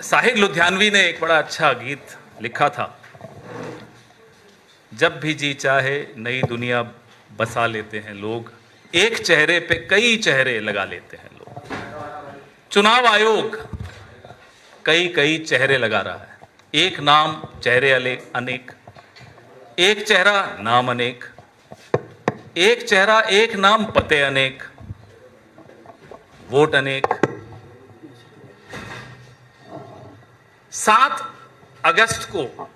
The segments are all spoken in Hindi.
साहिर लुधियानवी ने एक बड़ा अच्छा गीत लिखा था, जब भी जी चाहे नई दुनिया बसा लेते हैं लोग, एक चेहरे पे कई चेहरे लगा लेते हैं लोग। चुनाव आयोग कई कई चेहरे लगा रहा है, एक नाम चेहरे अनेक, एक चेहरा नाम अनेक, एक चेहरा एक नाम पते अनेक, वोट अनेक। 7 अगस्त को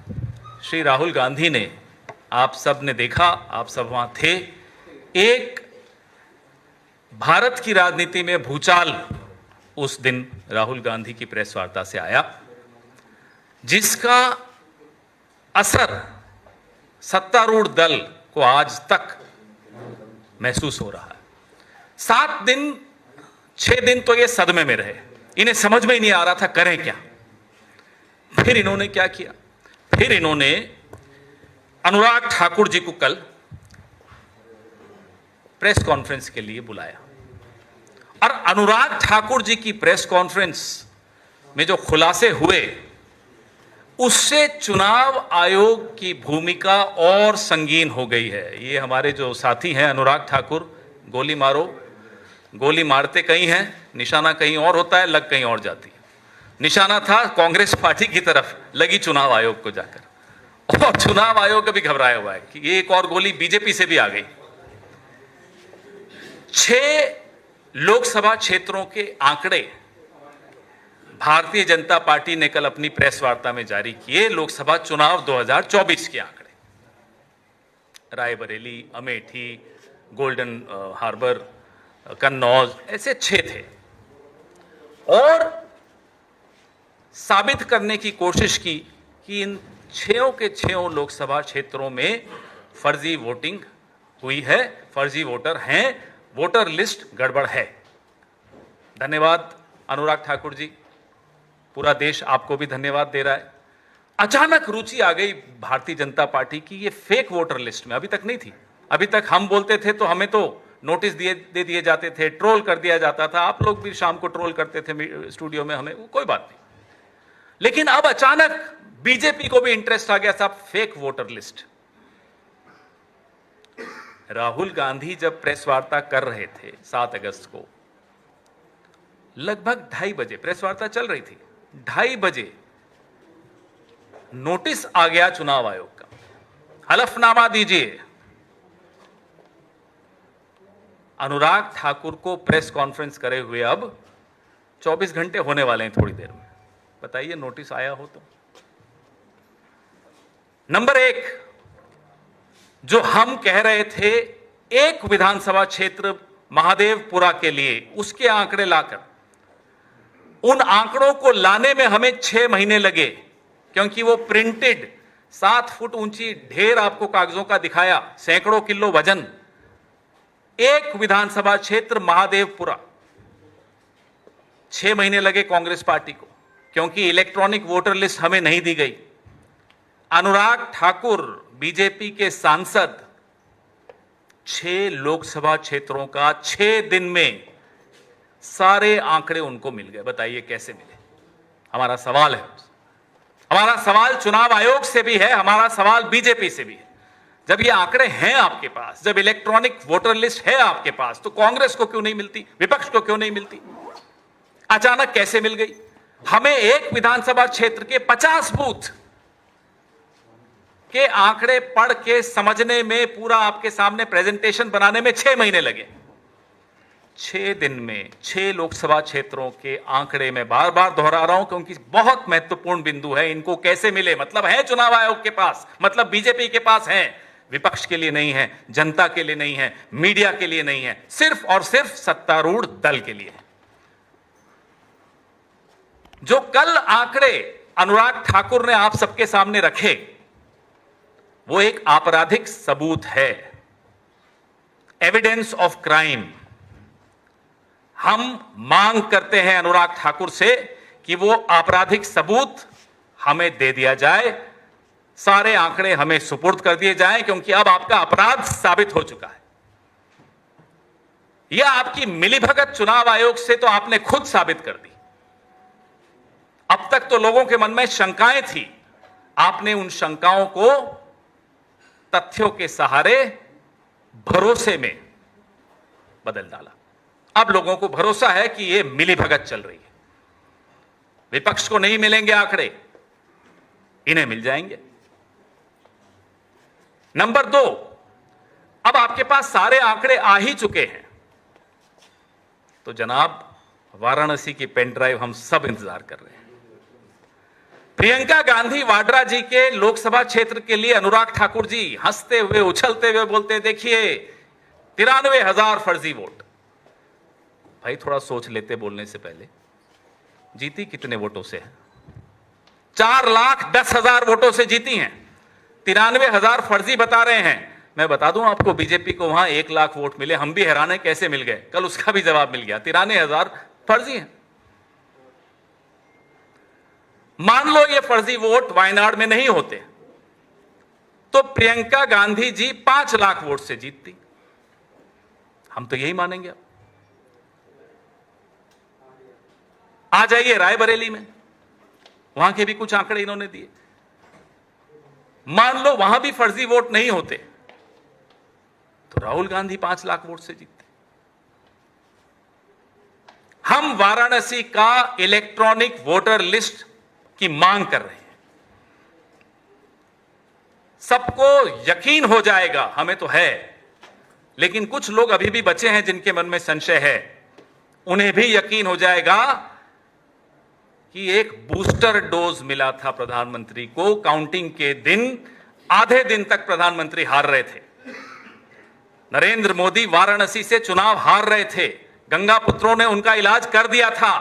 श्री राहुल गांधी ने, आप सब ने देखा, आप सब वहां थे, एक भारत की राजनीति में भूचाल उस दिन राहुल गांधी की प्रेस वार्ता से आया, जिसका असर सत्तारूढ़ दल को आज तक महसूस हो रहा है। 7 दिन 6 दिन तो ये सदमे में रहे, इन्हें समझ में ही नहीं आ रहा था करें क्या। फिर इन्होंने क्या किया, फिर इन्होंने अनुराग ठाकुर जी को कल प्रेस कॉन्फ्रेंस के लिए बुलाया, और अनुराग ठाकुर जी की प्रेस कॉन्फ्रेंस में जो खुलासे हुए, उससे चुनाव आयोग की भूमिका और संगीन हो गई है। ये हमारे जो साथी हैं अनुराग ठाकुर, गोली मारो, गोली मारते कहीं हैं, निशाना कहीं और होता है, लग कहीं और जाती है। निशाना था कांग्रेस पार्टी की तरफ, लगी चुनाव आयोग को जाकर, और चुनाव आयोग भी घबराया हुआ है कि ये एक और गोली बीजेपी से भी आ गई। 6 लोकसभा क्षेत्रों के आंकड़े भारतीय जनता पार्टी ने कल अपनी प्रेस वार्ता में जारी किए, लोकसभा चुनाव 2024 के आंकड़े। रायबरेली, अमेठी, गोल्डन हार्बर, कन्नौज, ऐसे 6 थे, और साबित करने की कोशिश की कि इन 6 के 6 लोकसभा क्षेत्रों में फर्जी वोटिंग हुई है, फर्जी वोटर हैं, वोटर लिस्ट गड़बड़ है। धन्यवाद अनुराग ठाकुर जी, पूरा देश आपको भी धन्यवाद दे रहा है। अचानक रुचि आ गई भारतीय जनता पार्टी की ये फेक वोटर लिस्ट में, अभी तक नहीं थी। अभी तक हम बोलते थे तो हमें तो नोटिस दे दिए जाते थे, ट्रोल कर दिया जाता था, आप लोग भी शाम को ट्रोल करते थे स्टूडियो में हमें, कोई बात नहीं। लेकिन अब अचानक बीजेपी को भी इंटरेस्ट आ गया, साहब fake voter list. Rahul Gandhi जब प्रेस वार्ता कर रहे थे 7 अगस्त को, लगभग 2:30 बजे प्रेस वार्ता चल रही थी, 2:30 बजे नोटिस आ गया चुनाव आयोग का, हलफनामा दीजिए। अनुराग ठाकुर को प्रेस कॉन्फ्रेंस करे हुए अब 24 घंटे होने वाले हैं थोड़ी देर में, बताइए नोटिस आया हो तो। नंबर 1, जो हम कह रहे थे एक विधानसभा क्षेत्र महादेवपुरा के लिए, उसके आंकड़े लाकर, उन आंकड़ों को लाने में हमें 6 महीने लगे, क्योंकि वो प्रिंटेड 7 फुट ऊंची ढेर आपको कागजों का दिखाया, सैकड़ों किलो वजन, एक विधानसभा क्षेत्र महादेवपुरा। 6 महीने लगे कांग्रेस पार्टी को, क्योंकि इलेक्ट्रॉनिक वोटर लिस्ट हमें नहीं दी गई। अनुराग ठाकुर बीजेपी के सांसद 6 लोकसभा क्षेत्रों का 6 दिन में सारे आंकड़े उनको मिल गए। बताइए कैसे मिले? हमारा सवाल है, हमारा सवाल चुनाव आयोग से भी है, हमारा सवाल बीजेपी से भी है। जब ये आंकड़े हैं आपके पास, जब इलेक्ट्रॉनिक वोटर लिस्ट है आपके पास, तो कांग्रेस को क्यों नहीं मिलती, विपक्ष को क्यों नहीं मिलती? अचानक कैसे मिल गई? हमें एक विधानसभा क्षेत्र के 50 बूथ के आंकड़े पढ़ के समझने में, पूरा आपके सामने प्रेजेंटेशन बनाने में 6 महीने लगे। 6 दिन में 6 लोकसभा क्षेत्रों के आंकड़े, मैं बार बार दोहरा रहा हूं क्योंकि बहुत महत्वपूर्ण बिंदु है। इनको कैसे मिले? मतलब है चुनाव आयोग के पास, मतलब बीजेपी के पास है, विपक्ष के लिए नहीं है, जनता के लिए नहीं है, मीडिया के लिए नहीं है, सिर्फ और सिर्फ सत्तारूढ़ दल के लिए है। जो कल आंकड़े अनुराग ठाकुर ने आप सबके सामने रखे, वो एक आपराधिक सबूत है, एविडेंस ऑफ क्राइम। हम मांग करते हैं अनुराग ठाकुर से कि वो आपराधिक सबूत हमें दे दिया जाए, सारे आंकड़े हमें सुपुर्द कर दिए जाएं, क्योंकि अब आपका अपराध साबित हो चुका है। यह आपकी मिलीभगत चुनाव आयोग से तो आपने खुद साबित कर दी। अब तक तो लोगों के मन में शंकाएं थी, आपने उन शंकाओं को तथ्यों के सहारे भरोसे में बदल डाला। अब लोगों को भरोसा है कि यह मिलीभगत चल रही है, विपक्ष को नहीं मिलेंगे आंकड़े, इन्हें मिल जाएंगे। नंबर 2, अब आपके पास सारे आंकड़े आ ही चुके हैं, तो जनाब वाराणसी की पेन ड्राइव हम सब इंतजार कर रहे हैं। प्रियंका गांधी वाड्रा जी के लोकसभा क्षेत्र के लिए अनुराग ठाकुर जी हंसते हुए उछलते हुए बोलते, देखिए 93,000 फर्जी वोट। भाई थोड़ा सोच लेते बोलने से पहले, जीती कितने वोटों से है? 4,10,000 वोटों से जीती हैं। 93,000 फर्जी बता रहे हैं। मैं बता दूं आपको, बीजेपी को वहां 1 लाख वोट मिले, हम भी हैरान है कैसे मिल गए, कल उसका भी जवाब मिल गया। 93,000 फर्जी हैं। मान लो ये फर्जी वोट वायनाड में नहीं होते तो प्रियंका गांधी जी 5 लाख वोट से जीतती, हम तो यही मानेंगे। अब आ जाइए रायबरेली में, वहां के भी कुछ आंकड़े इन्होंने दिए। मान लो वहां भी फर्जी वोट नहीं होते तो राहुल गांधी 5 लाख वोट से जीतते। हम वाराणसी का इलेक्ट्रॉनिक वोटर लिस्ट की मांग कर रहे हैं। सबको यकीन हो जाएगा, हमें तो है, लेकिन कुछ लोग अभी भी बचे हैं जिनके मन में संशय है, उन्हें भी यकीन हो जाएगा कि एक बूस्टर डोज मिला था प्रधानमंत्री को। काउंटिंग के दिन आधे दिन तक प्रधानमंत्री हार रहे थे, नरेंद्र मोदी वाराणसी से चुनाव हार रहे थे, गंगा पुत्रों ने उनका इलाज कर दिया था,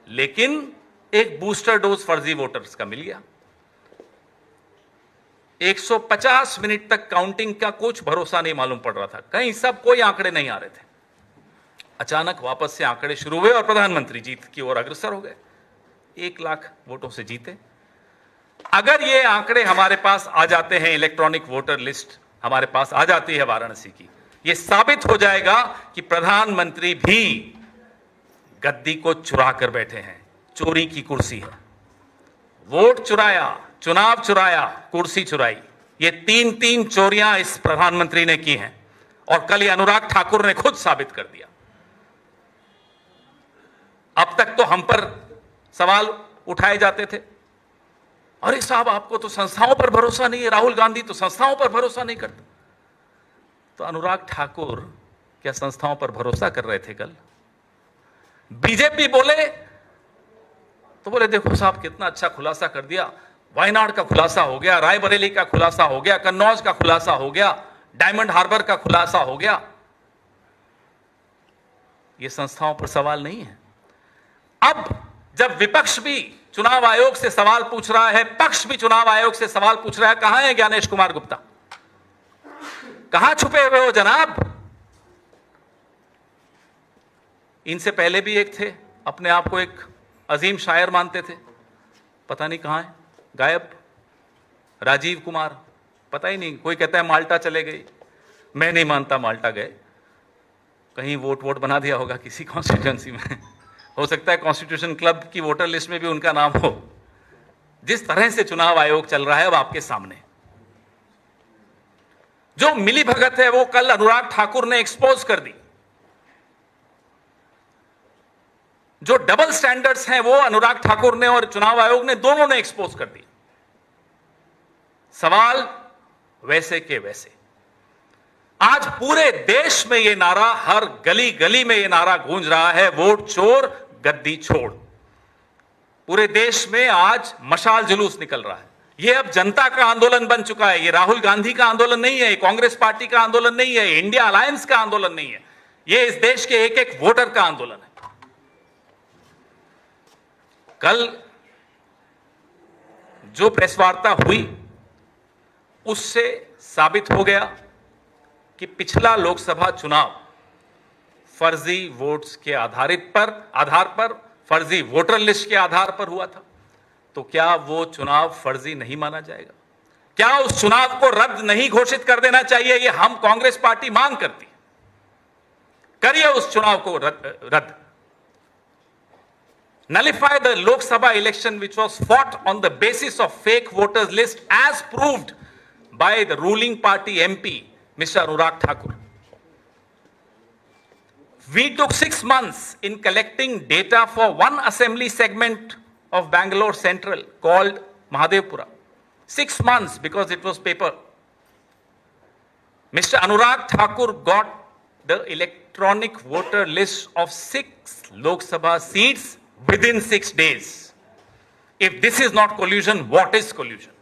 लेकिन एक बूस्टर डोज फर्जी वोटर्स का मिल गया। 150 मिनट तक काउंटिंग का कुछ भरोसा नहीं मालूम पड़ रहा था, कहीं सब कोई आंकड़े नहीं आ रहे थे। अचानक वापस से आंकड़े शुरू हुए और प्रधानमंत्री जीत की ओर अग्रसर हो गए, 1 लाख वोटों से जीते। अगर ये आंकड़े हमारे पास आ जाते हैं, इलेक्ट्रॉनिक वोटर लिस्ट हमारे पास आ जाती है वाराणसी की, यह साबित हो जाएगा कि प्रधानमंत्री भी गद्दी को चुरा कर बैठे हैं। चोरी की कुर्सी है, वोट चुराया, चुनाव चुराया, कुर्सी चुराई, ये 3 चोरियां इस प्रधानमंत्री ने की हैं और कल ये अनुराग ठाकुर ने खुद साबित कर दिया। अब तक तो हम पर सवाल उठाए जाते थे, अरे साहब आपको तो संस्थाओं पर भरोसा नहीं है, राहुल गांधी तो संस्थाओं पर भरोसा नहीं करता। तो अनुराग ठाकुर क्या संस्थाओं पर भरोसा कर रहे थे कल? बीजेपी बोले तो बोले देखो साहब कितना अच्छा खुलासा कर दिया, वायनाड का खुलासा हो गया, रायबरेली का खुलासा हो गया, कन्नौज का खुलासा हो गया, डायमंड हार्बर का खुलासा हो गया। यह संस्थाओं पर सवाल नहीं है। अब जब विपक्ष भी चुनाव आयोग से सवाल पूछ रहा है, पक्ष भी चुनाव आयोग से सवाल पूछ रहा है, कहां है ज्ञानेश कुमार गुप्ता? कहां छुपे हुए हो जनाब? इनसे पहले भी एक थे, अपने आप को एक अजीम शायर मानते थे, पता नहीं कहां है, गायब। राजीव कुमार, पता ही नहीं, कोई कहता है माल्टा चले गए, मैं नहीं मानता माल्टा गए, कहीं वोट बना दिया होगा किसी कॉन्स्टिट्यूएंसी में, हो सकता है कॉन्स्टिट्यूशन क्लब की वोटर लिस्ट में भी उनका नाम हो। जिस तरह से चुनाव आयोग चल रहा है वो आपके सामने, जो मिलीभगत है वो कल अनुराग ठाकुर ने एक्सपोज कर दी, जो डबल स्टैंडर्ड्स हैं वो अनुराग ठाकुर ने और चुनाव आयोग ने, दोनों ने एक्सपोज कर दी। सवाल वैसे के वैसे। आज पूरे देश में यह नारा, हर गली गली में यह नारा गूंज रहा है, वोट चोर गद्दी छोड़। पूरे देश में आज मशाल जुलूस निकल रहा है। यह अब जनता का आंदोलन बन चुका है। यह राहुल गांधी का आंदोलन नहीं है, कांग्रेस पार्टी का आंदोलन नहीं है, इंडिया अलायंस का आंदोलन नहीं है, यह इस देश के एक एक वोटर का आंदोलन है। कल जो प्रेस वार्ता हुई उससे साबित हो गया कि पिछला लोकसभा चुनाव फर्जी वोट्स के आधार पर फर्जी वोटर लिस्ट के आधार पर हुआ था, तो क्या वो चुनाव फर्जी नहीं माना जाएगा? क्या उस चुनाव को रद्द नहीं घोषित कर देना चाहिए? ये हम कांग्रेस पार्टी मांग करती है। करिए उस चुनाव को रद्द। nullify the Lok Sabha election which was fought on the basis of fake voters list as proved by the ruling party MP, Mr. Anurag Thakur. We took 6 months in collecting data for one assembly segment of Bangalore Central called Mahadevpura. 6 months because it was paper. Mr. Anurag Thakur got the electronic voter list of 6 Lok Sabha seats within 6 days. If this is not collusion, what is collusion?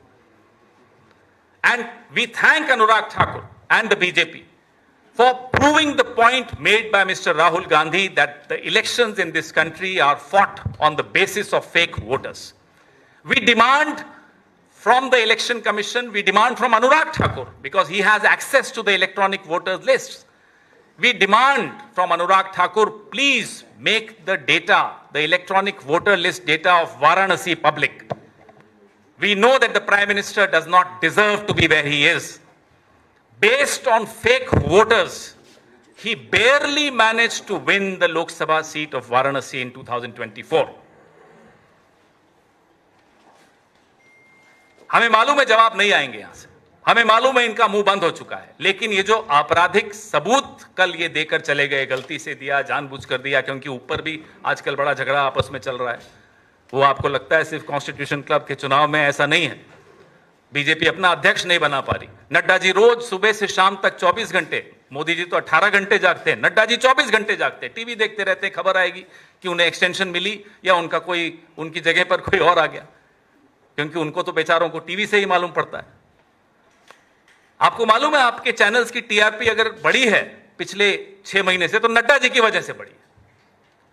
And we thank Anurag Thakur and the BJP for proving the point made by Mr. Rahul Gandhi that the elections in this country are fought on the basis of fake voters. We demand from the Election Commission, we demand from Anurag Thakur, because he has access to the electronic voters lists. We demand from Anurag Thakur, please make the data, the electronic voter list data of Varanasi public. We know that the Prime Minister does not deserve to be where he is. Based on fake voters, he barely managed to win the Lok Sabha seat of Varanasi in 2024. हमें मालूम है जवाब नहीं आएंगे यहां से, हमें मालूम है इनका मुंह बंद हो चुका है, लेकिन ये जो आपराधिक सबूत कल ये देकर चले गए, गलती से दिया, जानबूझकर दिया, क्योंकि ऊपर भी आजकल बड़ा झगड़ा आपस में चल रहा है, वो आपको लगता है सिर्फ कॉन्स्टिट्यूशन क्लब के चुनाव में, ऐसा नहीं है। बीजेपी अपना अध्यक्ष नहीं बना पा रही। नड्डा जी रोज सुबह से शाम तक 24 घंटे, मोदी जी तो 18 घंटे जागते हैं, नड्डा जी 24 घंटे जागते हैं, टीवी देखते रहते हैं, खबर आएगी कि उन्हें एक्सटेंशन मिली या उनका कोई, उनकी जगह पर कोई और आ गया, क्योंकि उनको तो बेचारों को टीवी से ही मालूम पड़ता है। आपको मालूम है आपके चैनल्स की टीआरपी अगर बढ़ी है पिछले 6 महीने से, तो नड्डा जी की वजह से बढ़ी है।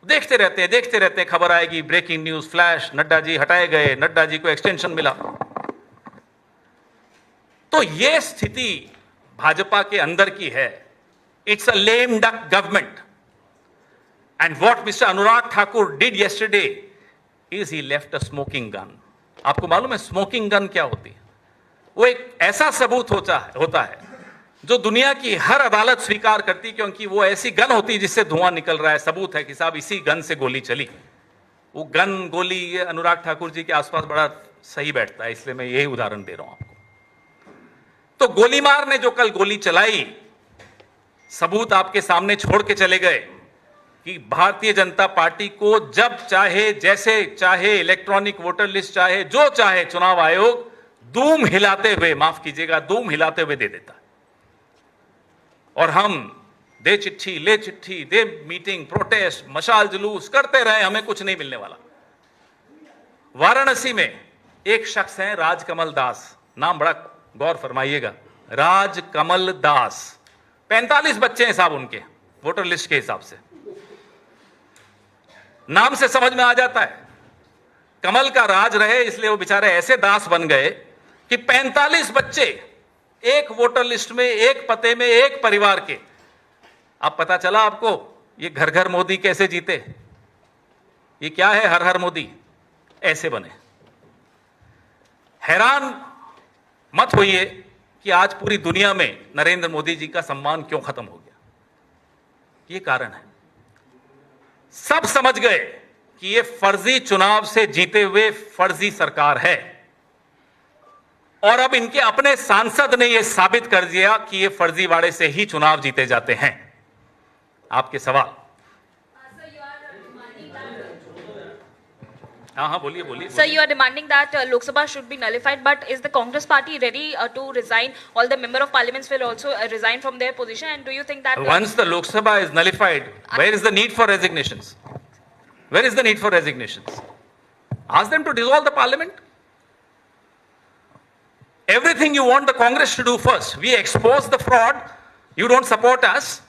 देखते रहते हैं, खबर आएगी, breaking news, flash, Nadda ji हटाए गए, नड्डा जी को एक्सटेंशन मिला। तो ये स्थिति भाजपा के अंदर की है। It's a lame duck government, and what mister Anurag Thakur did yesterday is he left a smoking gun. आपको मालूम है स्मोकिंग गन क्या होती है? वो एक ऐसा सबूत होता है जो दुनिया की हर अदालत स्वीकार करती, क्योंकि वो ऐसी गन होती है जिससे धुआं निकल रहा है, सबूत है कि साहब इसी गन से गोली चली। वो गन, गोली, ये अनुराग ठाकुर जी के आसपास बड़ा सही बैठता है, इसलिए मैं यही उदाहरण दे रहा हूं आपको। तो गोलीमार ने जो कल गोली चलाई, सबूत आपके सामने छोड़ के चले गए कि भारतीय जनता पार्टी को जब चाहे, जैसे चाहे, इलेक्ट्रॉनिक वोटर लिस्ट चाहे, जो चाहे, चुनाव आयोग दूम हिलाते हुए, माफ कीजिएगा, दूम हिलाते हुए दे देता। और हम दे चिट्ठी, ले चिट्ठी, दे मीटिंग, प्रोटेस्ट, मशाल जुलूस करते रहे, हमें कुछ नहीं मिलने वाला। वाराणसी में एक शख्स हैं राजकमल दास, नाम बड़ा गौर फरमाइएगा, राजकमल दास, 45 बच्चे हैं साहब उनके वोटर लिस्ट के हिसाब से। नाम से समझ में आ जाता है कमल का राज रहे, इसलिए वो बेचारे ऐसे दास बन गए कि 45 बच्चे एक वोटर लिस्ट में, एक पते में, एक परिवार के। अब पता चला आपको ये घर घर मोदी कैसे जीते? ये क्या है हर हर मोदी? ऐसे बने। हैरान मत होइए कि आज पूरी दुनिया में नरेंद्र मोदी जी का सम्मान क्यों खत्म हो गया। ये कारण है, सब समझ गए कि ये फर्जी चुनाव से जीते हुए फर्जी सरकार है, और अब इनके अपने सांसद ने यह साबित कर दिया कि ये फर्जीवाड़े से ही चुनाव जीते जाते हैं। आपके सवाल? हाँ, बोलिए। Sir, you are demanding that Lok Sabha should be nullified, but is the Congress party ready to resign? All the member of parliaments will also resign from their position, and do you think that once the Lok Sabha is nullified, where is the need for resignations? Where is the need for resignations? Ask them to dissolve the parliament. Everything you want the Congress to do first. We expose the fraud, you don't support us.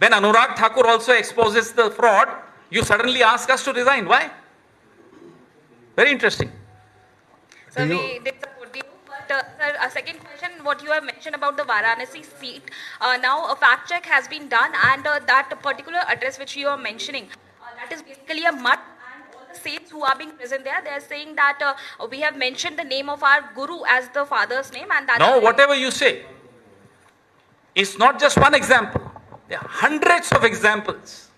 When Anurag Thakur also exposes the fraud, you suddenly ask us to resign. Why? Very interesting. So we did support you, but sir, a second question, what you have mentioned about the Varanasi seat, now a fact check has been done, and that particular address which you are mentioning, that is basically a mud, and all the saints who are being present there, they are saying that we have mentioned the name of our Guru as the father's name, and that. No, whatever you say, it's not just one example. There are hundreds of examples,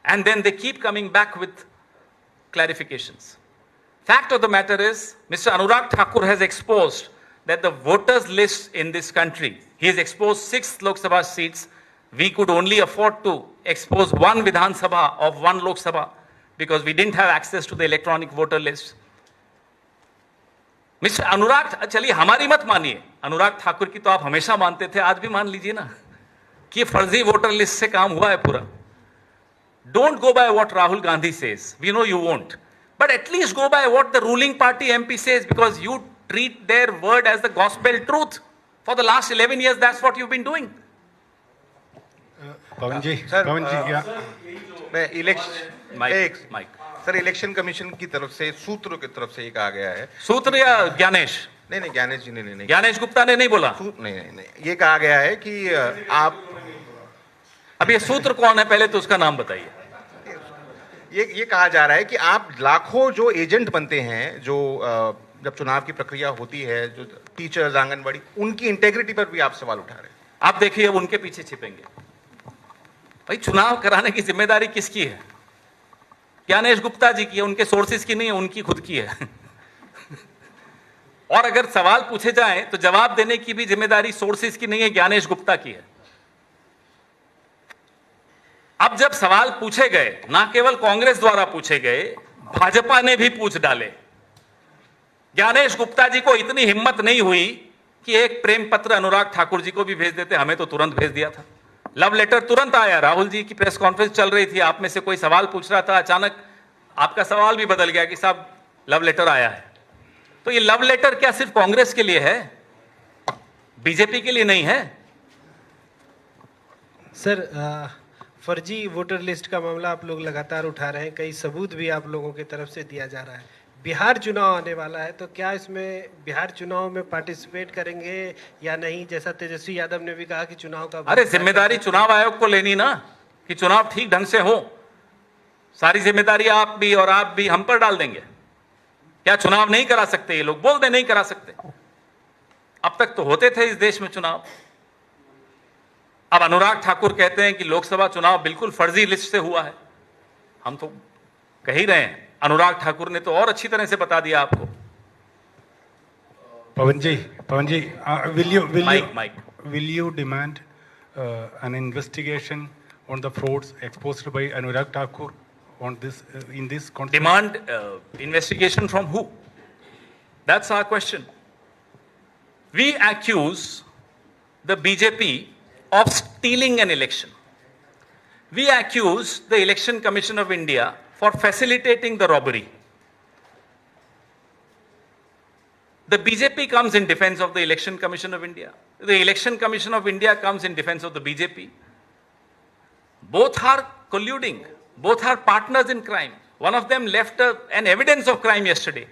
and then they keep coming back with clarifications. Fact of the matter is, Mr. Anurag Thakur has exposed that the voters list in this country, he has exposed 6 Lok Sabha seats. We could only afford to expose 1 Vidhan Sabha of 1 Lok Sabha because we didn't have access to the electronic voter list. Mister Anurag, चलिए हमारी मत मानिए, अनुराग ठाकुर की तो आप हमेशा मानते थे, आज भी मान लीजिए ना कि फर्जी वोटर लिस्ट से काम हुआ है पूरा. Don't go by what Rahul Gandhi says. We know you won't. But at least go by what the ruling party MP says, because you treat their word as the gospel truth. For the last 11 years, that's what you've been doing. Pavan ji, sir, Pavan ji क्या मैं election mike sir, election commission की तरफ से, सूत्रों की तरफ से ये कहा गया है. सूत्र या ज्ञानेश? नहीं, ज्ञानेश जी ने नहीं. ज्ञानेश गुप्ता ने नहीं बोला. नहीं, ये कहा गया है कि आप, अब ये सूत्र कौन है, पहले तो उसका नाम बताइए. ये कहा जा रहा है कि आप लाखों जो एजेंट बनते हैं, जो जब चुनाव की प्रक्रिया होती है, जो टीचर्स, आंगनबाड़ी, उनकी इंटेग्रिटी पर भी आप सवाल उठा रहे हैं. आप देखिए, अब उनके पीछे छिपेंगे. भाई, चुनाव कराने की जिम्मेदारी किसकी है? ज्ञानेश गुप्ता जी की है, उनके सोर्सेज की नहीं है, उनकी खुद की है. और अगर सवाल पूछे जाएं तो जवाब देने की भी जिम्मेदारी सोर्सेज की नहीं है, ज्ञानेश गुप्ता की है. अब जब सवाल पूछे गए, ना केवल कांग्रेस द्वारा पूछे गए, भाजपा ने भी पूछ डाले. ज्ञानेश गुप्ता जी को इतनी हिम्मत नहीं हुई कि एक प्रेम पत्र अनुराग ठाकुर जी को भी भेज देते. हमें तो तुरंत भेज दिया था. लव लेटर तुरंत आया. राहुल जी की प्रेस कॉन्फ्रेंस चल रही थी, आप में से कोई सवाल पूछ रहा था, अचानक आपका सवाल भी बदल गया कि साहब लव लेटर आया है. तो ये लव लेटर क्या सिर्फ कांग्रेस के लिए है, बीजेपी के लिए नहीं है? सर, फर्जी वोटर लिस्ट का मामला आप लोग लगातार उठा रहे हैं, कई सबूत भी आप लोगों की तरफ से दिया जा रहा है. बिहार चुनाव आने वाला है, तो क्या इसमें बिहार चुनाव में पार्टिसिपेट करेंगे या नहीं? जैसा तेजस्वी यादव ने भी कहा कि चुनाव का, अरे जिम्मेदारी चुनाव आयोग को लेनी ना, कि चुनाव ठीक ढंग से हो. सारी जिम्मेदारी आप भी और आप भी हम पर डाल देंगे. क्या चुनाव नहीं करा सकते? ये लोग बोल दे नहीं करा सकते. अब तक तो होते थे इस देश में चुनाव. अब अनुराग ठाकुर कहते हैं कि लोकसभा चुनाव बिल्कुल फर्जी लिस्ट से हुआ है. हम तो कह ही रहे हैं, अनुराग ठाकुर ने तो और अच्छी तरह से बता दिया आपको. पवन जी, mic will you demand an investigation on the frauds exposed by Anurag Thakur on this in this context? Demand investigation from who? That's our question. We accuse the BJP of stealing an election. We accuse the Election Commission of India for facilitating the robbery. The BJP comes in defense of the Election Commission of India. The Election Commission of India comes in defense of the BJP. Both are colluding. Both are partners in crime. One of them left an evidence of crime yesterday.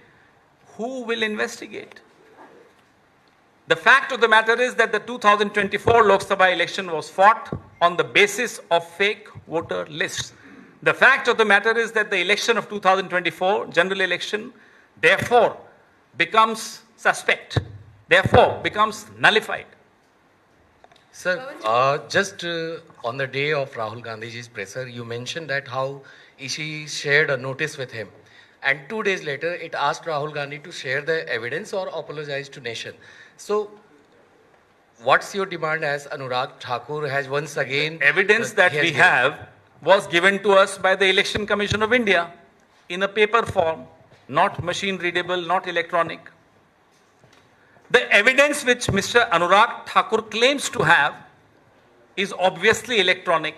Who will investigate? The fact of the matter is that the 2024 Lok Sabha election was fought on the basis of fake voter lists. The fact of the matter is that the election of 2024, general election, therefore becomes suspect, therefore becomes nullified. Sir, just on the day of Rahul Gandhi's presser, you mentioned that how she shared a notice with him. And 2 days later, it asked Rahul Gandhi to share the evidence or apologize to nation. So, what's your demand as Anurag Thakur has once again... Evidence that we have was given to us by the Election Commission of India in a paper form, not machine readable, not electronic. The evidence which Mr. Anurag Thakur claims to have is obviously electronic,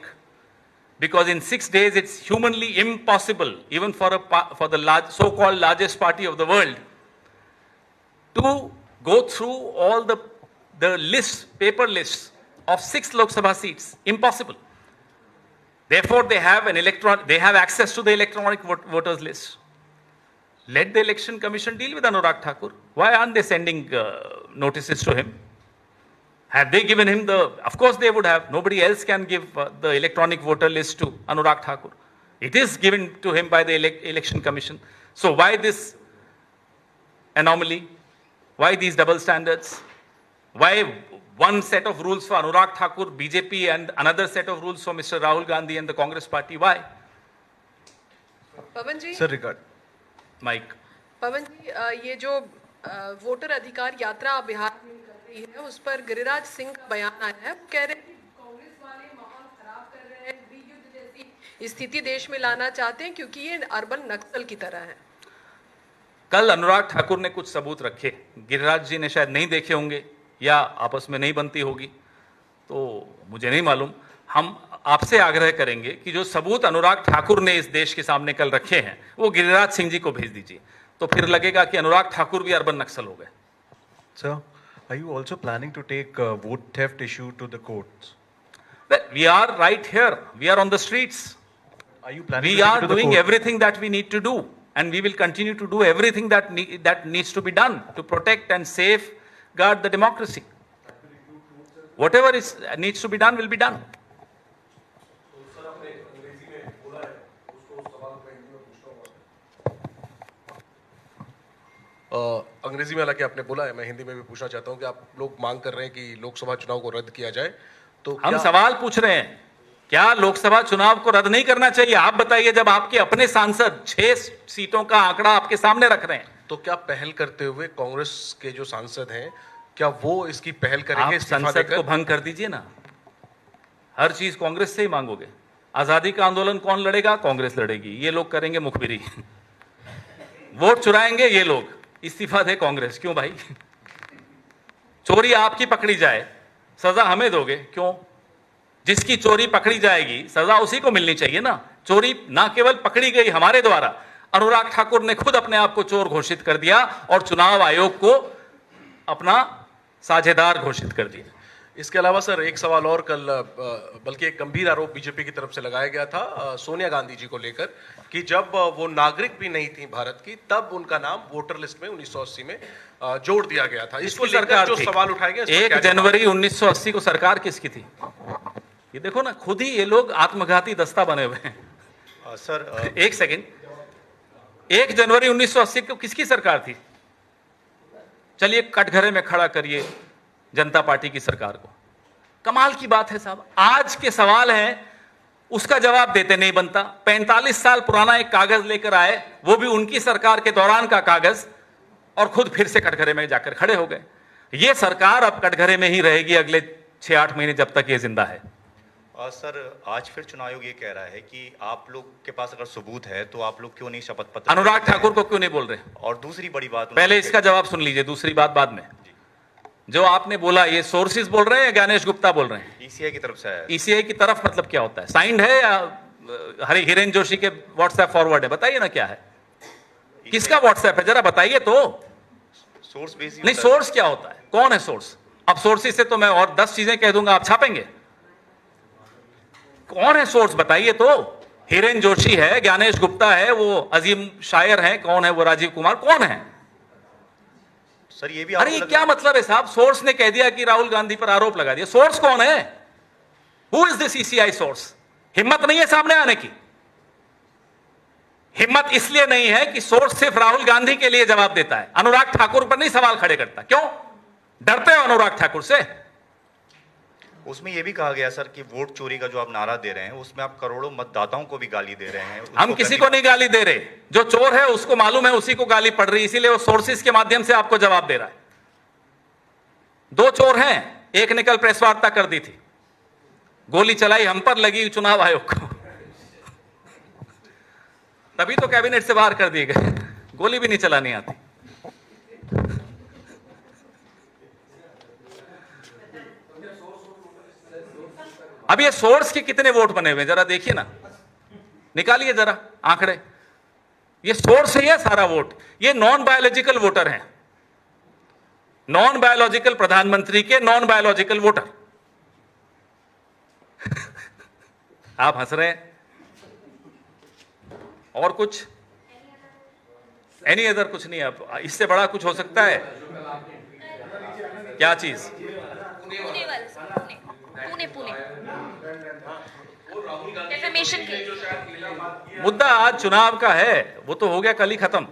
because in 6 days it's humanly impossible, even for the so-called largest party of the world, to go through all the lists, paper lists of 6 Lok Sabha seats. Impossible. Therefore, they have access to the electronic voters list. Let the Election Commission deal with Anurag Thakur. Why aren't they sending notices to him? Have they given him of course they would have. Nobody else can give the electronic voter list to Anurag Thakur. It is given to him by the Election Commission. So why this anomaly? Why these double standards? Why one set of rules for Anurag Thakur, BJP, and another set of rules for Mr. Rahul Gandhi and the Congress party? Why? Pavan ji? Sir, regard. Mike. Pavan ji, ये जो वोटर अधिकार यात्रा बिहार में कर रही है, उस पर गिरिराज सिंह का बयान आया है। वो कह रहे हैं कि कांग्रेस वाले माहौल खराब कर रहे हैं, गृहयुद्ध जैसी स्थिति देश में लाना चाहते हैं, क्योंकि ये अर्बन नक्सल की तरह है। कल अनुराग ठाकुर ने कुछ सबूत रखे, गिरिराज जी ने शायद नहीं देखे होंगे या आपस में नहीं बनती होगी, तो मुझे नहीं मालूम। हम आपसे आग्रह करेंगे कि जो सबूत अनुराग ठाकुर ने इस देश के सामने कल रखे हैं वो गिरिराज सिंह जी को भेज दीजिए, तो फिर लगेगा कि अनुराग ठाकुर भी अर्बन नक्सल हो गए। Sir, are you also planning to take vote theft issue to the courts? Well, we are right here, we are on the streets, Are you planning we to take are it to the doing court? everything that we need to do, and we will continue to do everything that needs to be done to protect and safeguard the democracy. Whatever needs to be done will be done. अंग्रेजी में हालांकि आपने बोला है, मैं हिंदी में भी पूछना चाहता हूं कि आप लोग मांग कर रहे हैं कि लोकसभा चुनाव को रद्द किया जाए, तो हम क्या सवाल पूछ रहे हैं, क्या लोकसभा चुनाव को रद्द नहीं करना चाहिए? आप बताइए, जब आपके अपने सांसद 6 सीटों का आंकड़ा आपके सामने रख रहे हैं। तो क्या पहल करते हुए कांग्रेस के जो सांसद हैं, क्या वो इसकी पहल करेंगे? आप इस्तीफा संसद देकर? को भंग कर दीजिए ना, हर चीज कांग्रेस से ही मांगोगे। आजादी का आंदोलन कौन लड़ेगा? कांग्रेस लड़ेगी, ये लोग करेंगे मुखबिरी। वोट चुराएंगे ये लोग, इस्तीफा दे कांग्रेस। क्यों भाई? चोरी आपकी पकड़ी जाए, सजा हमें दोगे क्यों? जिसकी चोरी पकड़ी जाएगी सजा उसी को मिलनी चाहिए ना। चोरी ना केवल पकड़ी गई हमारे द्वारा, अनुराग ठाकुर ने खुद अपने आप को चोर घोषित कर दिया और चुनाव आयोग को अपना साझेदार घोषित कर दिया। इसके अलावा सर एक सवाल और, कल बल्कि एक गंभीर आरोप बीजेपी की तरफ से लगाया गया था सोनिया गांधी जी को लेकर कि जब वो नागरिक भी नहीं थी भारत की, तब उनका नाम वोटर लिस्ट में 1980 में जोड़ दिया गया था। इसको लेकर जो सवाल उठाए गए, 1 जनवरी 1980 को सरकार किसकी थी? ये देखो ना, खुद ही ये लोग आत्मघाती दस्ता बने हुए हैं। सर एक सेकंड, 1 जनवरी 1980 को किसकी सरकार थी? चलिए कटघरे में खड़ा करिए जनता पार्टी की सरकार को। कमाल की बात है साहब, आज के सवाल हैं उसका जवाब देते नहीं बनता। 45 साल पुराना एक कागज लेकर आए, वो भी उनकी सरकार के दौरान का कागज, और खुद फिर से कटघरे में जाकर खड़े हो गए। ये सरकार अब कटघरे में ही रहेगी अगले 6-8 महीने, जब तक ये जिंदा है। सर आज फिर चुनाव आयोग ये कह रहा है कि आप लोग के पास अगर सबूत है तो आप लोग क्यों नहीं शपथ पत्र? अनुराग ठाकुर को क्यों नहीं बोल रहे? और दूसरी बड़ी बात, पहले इसका जवाब सुन लीजिए, दूसरी बात बाद में। जो आपने बोला, ये सोर्सेज बोल रहे हैं या ज्ञानेश गुप्ता बोल रहे हैं? ईसीआई की तरफ से आया है। ईसीआई की तरफ मतलब क्या होता है? साइंड है या हिरेन जोशी के व्हाट्सएप फॉरवर्ड है? बताइए ना क्या है, किसका व्हाट्सएप है, जरा बताइए तो। सोर्स बेसिस नहीं, सोर्स क्या होता है? कौन है सोर्स? अब सोर्सेज से तो मैं और 10 चीजें कह दूंगा, आप छापेंगे। कौन है सोर्स बताइए तो। हिरेन जोशी है, ज्ञानेश गुप्ता है, वो अजीम शायर है, कौन है वो राजीव कुमार, कौन है? सर ये भी अरे ये क्या मतलब है साहब? सोर्स ने कह दिया कि राहुल गांधी पर आरोप लगा दिया, सोर्स कौन है? Who is this ECI source? हिम्मत नहीं है सामने आने की। हिम्मत इसलिए नहीं है कि सोर्स सिर्फ राहुल गांधी के लिए जवाब देता है, अनुराग ठाकुर पर नहीं सवाल खड़े करता। क्यों डरते हो अनुराग ठाकुर से? उसमें यह भी कहा गया सर कि वोट चोरी का जो आप नारा दे रहे हैं उसमें आप करोड़ों मतदाताओं को भी गाली दे रहे हैं। हम किसी को नहीं गाली दे रहे, जो चोर है उसको मालूम है, उसी को गाली पड़ रही, इसीलिए वो सोर्सेज के माध्यम से आपको जवाब दे रहा है। 2 चोर हैं, एक ने कल प्रेस वार्ता कर दी थी, गोली चलाई हम पर, लगी चुनाव आयोग को। तभी तो कैबिनेट से बाहर कर दिए गए, गोली भी नहीं चलानी आती। अब ये सोर्स के कितने वोट बने हुए जरा देखिए ना, निकालिए जरा आंकड़े। ये सोर्स है सारा वोट, ये नॉन बायोलॉजिकल वोटर हैं, नॉन बायोलॉजिकल प्रधानमंत्री के नॉन बायोलॉजिकल वोटर। आप हंस रहे हैं, और कुछ एनी अदर कुछ नहीं। अब इससे बड़ा कुछ हो सकता है क्या चीज? पुणे वाले पुणे पुणे डेफेमेशन के मुद्दा आज चुनाव का है, वो तो हो गया कल ही खत्म।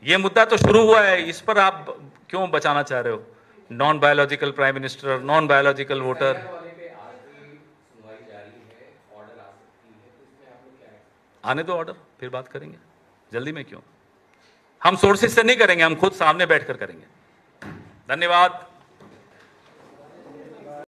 ये मुद्दा तो शुरू हुआ है, इस पर आप क्यों बचाना चाह रहे हो? Non biological prime minister, non biological voter. आने दो ऑर्डर, फिर बात करेंगे, जल्दी में क्यों? हम सोर्सेज से नहीं करेंगे, हम खुद सामने बैठकर करेंगे। धन्यवाद।